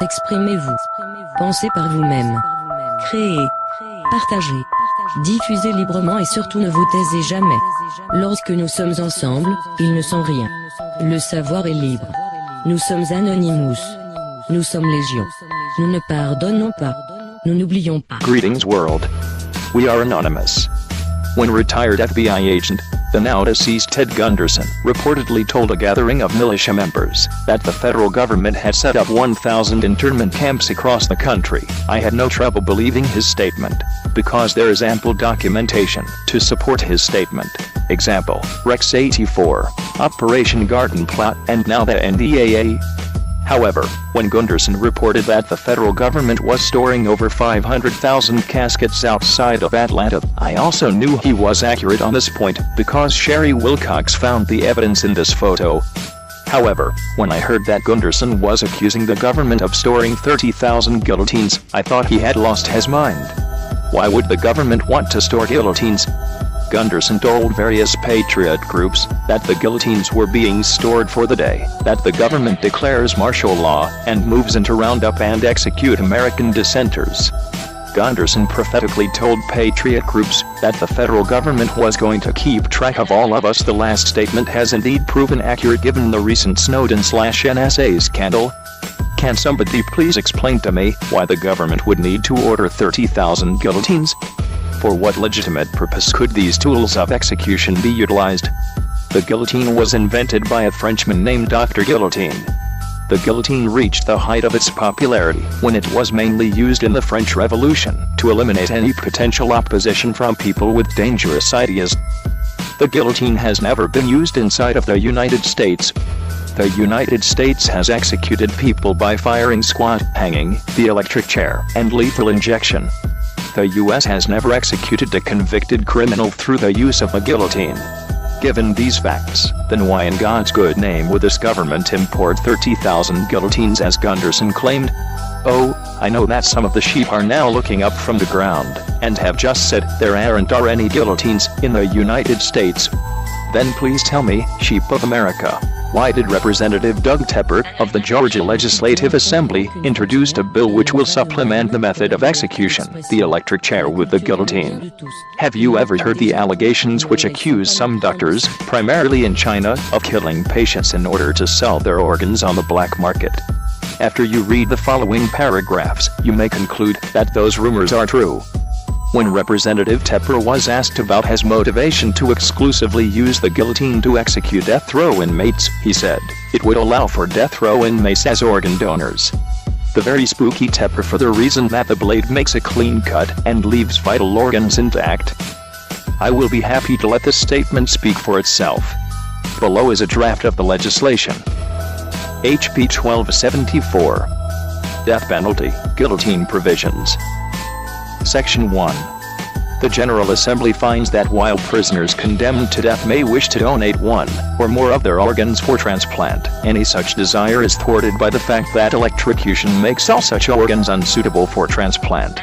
Exprimez-vous. Pensez par vous-même. Créez. Partagez. Diffusez librement et surtout ne vous taisez jamais. Lorsque nous sommes ensemble, ils ne sont rien. Le savoir est libre. Nous sommes Anonymous. Nous sommes Légion. Nous ne pardonnons pas. Nous n'oublions pas. Greetings world. We are anonymous. When retired FBI agent, the now deceased Ted Gunderson, reportedly told a gathering of militia members that the federal government had set up 1,000 internment camps across the country, I had no trouble believing his statement, because there is ample documentation to support his statement. Example, Rex 84, Operation Garden Plot, and now the NDAA. However, when Gunderson reported that the federal government was storing over 500,000 caskets outside of Atlanta, I also knew he was accurate on this point, because Sherry Wilcox found the evidence in this photo. However, when I heard that Gunderson was accusing the government of storing 30,000 guillotines, I thought he had lost his mind. Why would the government want to store guillotines? Gunderson told various patriot groups that the guillotines were being stored for the day that the government declares martial law and moves in to round up and execute American dissenters. Gunderson prophetically told patriot groups that the federal government was going to keep track of all of us. The last statement has indeed proven accurate given the recent Snowden/NSA scandal. Can somebody please explain to me why the government would need to order 30,000 guillotines? For what legitimate purpose could these tools of execution be utilized? The guillotine was invented by a Frenchman named Dr. Guillotine. The guillotine reached the height of its popularity when it was mainly used in the French Revolution to eliminate any potential opposition from people with dangerous ideas. The guillotine has never been used inside of the United States. The United States has executed people by firing squat, hanging, the electric chair, and lethal injection. The US has never executed a convicted criminal through the use of a guillotine. Given these facts, then why in God's good name would this government import 30,000 guillotines as Gunderson claimed? Oh, I know that some of the sheep are now looking up from the ground, and have just said there aren't any guillotines in the United States. Then please tell me, sheep of America, why did Representative Doug Tepper of the Georgia Legislative Assembly introduce a bill which will supplement the method of execution, the electric chair, with the guillotine? Have you ever heard the allegations which accuse some doctors, primarily in China, of killing patients in order to sell their organs on the black market? After you read the following paragraphs, you may conclude that those rumors are true. When Representative Tepper was asked about his motivation to exclusively use the guillotine to execute death row inmates, he said, it would allow for death row inmates as organ donors. The very spooky Tepper for the reason that the blade makes a clean cut and leaves vital organs intact. I will be happy to let this statement speak for itself. Below is a draft of the legislation. HB 1274. Death penalty, guillotine provisions. Section 1. The General Assembly finds that while prisoners condemned to death may wish to donate one or more of their organs for transplant, any such desire is thwarted by the fact that electrocution makes all such organs unsuitable for transplant.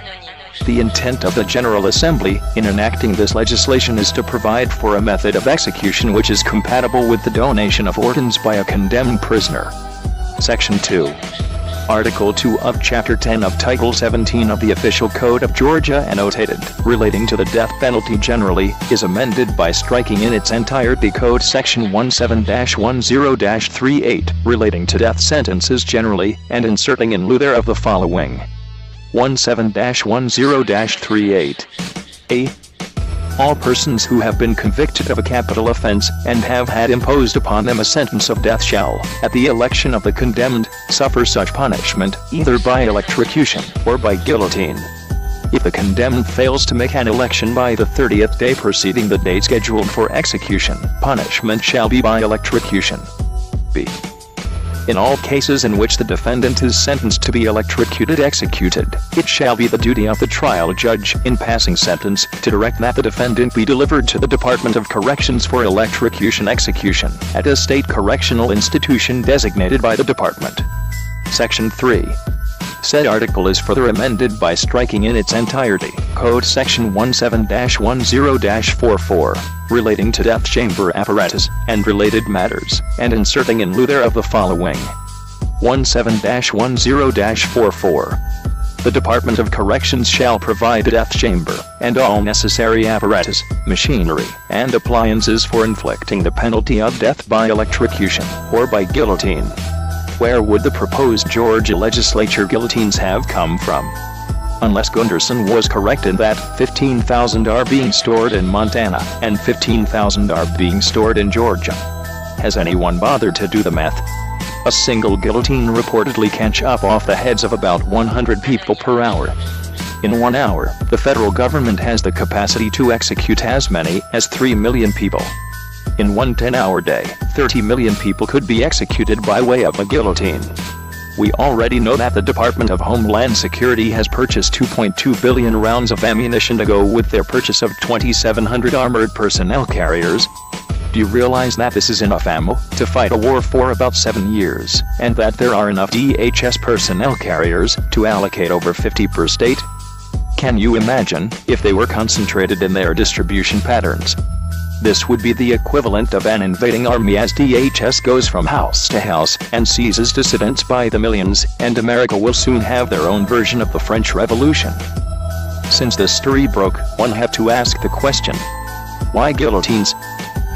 The intent of the General Assembly in enacting this legislation is to provide for a method of execution which is compatible with the donation of organs by a condemned prisoner. Section 2. Article 2 of Chapter 10 of Title 17 of the Official Code of Georgia annotated, relating to the death penalty generally, is amended by striking in its entirety Code Section 17-10-38, relating to death sentences generally, and inserting in lieu thereof the following. 17-10-38. A. All persons who have been convicted of a capital offense and have had imposed upon them a sentence of death shall, at the election of the condemned, suffer such punishment, either by electrocution or by guillotine. If the condemned fails to make an election by the 30th day preceding the date scheduled for execution, punishment shall be by electrocution. B. In all cases in which the defendant is sentenced to be electrocuted executed, it shall be the duty of the trial judge, in passing sentence, to direct that the defendant be delivered to the Department of Corrections for electrocution execution, at a state correctional institution designated by the department. Section 3. Said article is further amended by striking in its entirety Code Section 17-10-44, relating to death chamber apparatus and related matters, and inserting in lieu thereof the following. 17-10-44. The Department of Corrections shall provide a death chamber, and all necessary apparatus, machinery, and appliances for inflicting the penalty of death by electrocution, or by guillotine. Where would the proposed Georgia legislature guillotines have come from? Unless Gunderson was correct in that 15,000 are being stored in Montana, and 15,000 are being stored in Georgia. Has anyone bothered to do the math? A single guillotine reportedly can chop off the heads of about 100 people per hour. In 1 hour, the federal government has the capacity to execute as many as 3 million people. In one 10-hour day, 30 million people could be executed by way of a guillotine. We already know that the Department of Homeland Security has purchased 2.2 billion rounds of ammunition to go with their purchase of 2,700 armored personnel carriers. Do you realize that this is enough ammo to fight a war for about 7 years, and that there are enough DHS personnel carriers to allocate over 50 per state? Can you imagine if they were concentrated in their distribution patterns? This would be the equivalent of an invading army as DHS goes from house to house and seizes dissidents by the millions, and America will soon have their own version of the French Revolution. Since this story broke, one had to ask the question, why guillotines?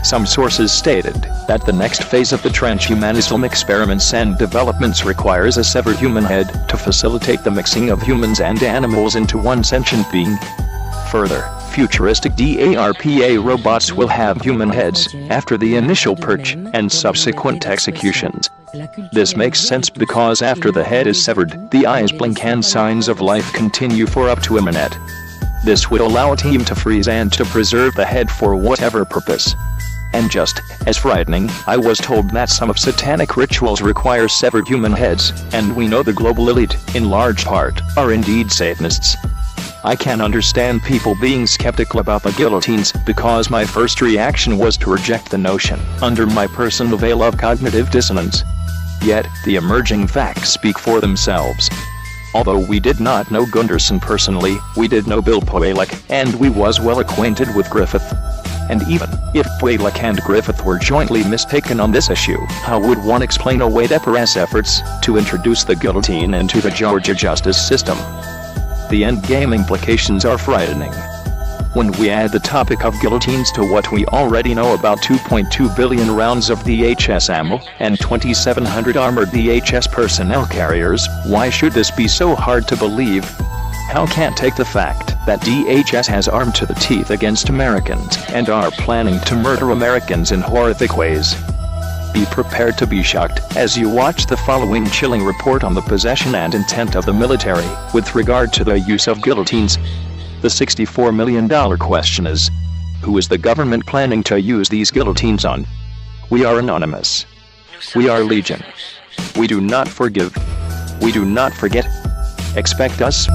Some sources stated that the next phase of the transhumanism experiments and developments requires a severed human head to facilitate the mixing of humans and animals into one sentient being. Further, futuristic DARPA robots will have human heads after the initial purge and subsequent executions. This makes sense because after the head is severed, the eyes blink and signs of life continue for up to a minute. This would allow a team to freeze and to preserve the head for whatever purpose. And just as frightening, I was told that some of satanic rituals require severed human heads, and we know the global elite, in large part, are indeed Satanists. I can understand people being skeptical about the guillotines because my first reaction was to reject the notion, under my personal veil of cognitive dissonance. Yet, the emerging facts speak for themselves. Although we did not know Gunderson personally, we did know Bill Poelek, and we was well acquainted with Griffith. And even if Poelek and Griffith were jointly mistaken on this issue, how would one explain away DEPRA's efforts to introduce the guillotine into the Georgia justice system? The endgame implications are frightening. When we add the topic of guillotines to what we already know about 2.2 billion rounds of DHS ammo and 2,700 armored DHS personnel carriers, why should this be so hard to believe? How can't take the fact that DHS has armed to the teeth against Americans and are planning to murder Americans in horrific ways? Be prepared to be shocked as you watch the following chilling report on the possession and intent of the military with regard to the use of guillotines. The $64 million question is, who is the government planning to use these guillotines on? We are anonymous. We are legion. We do not forgive. We do not forget. Expect us.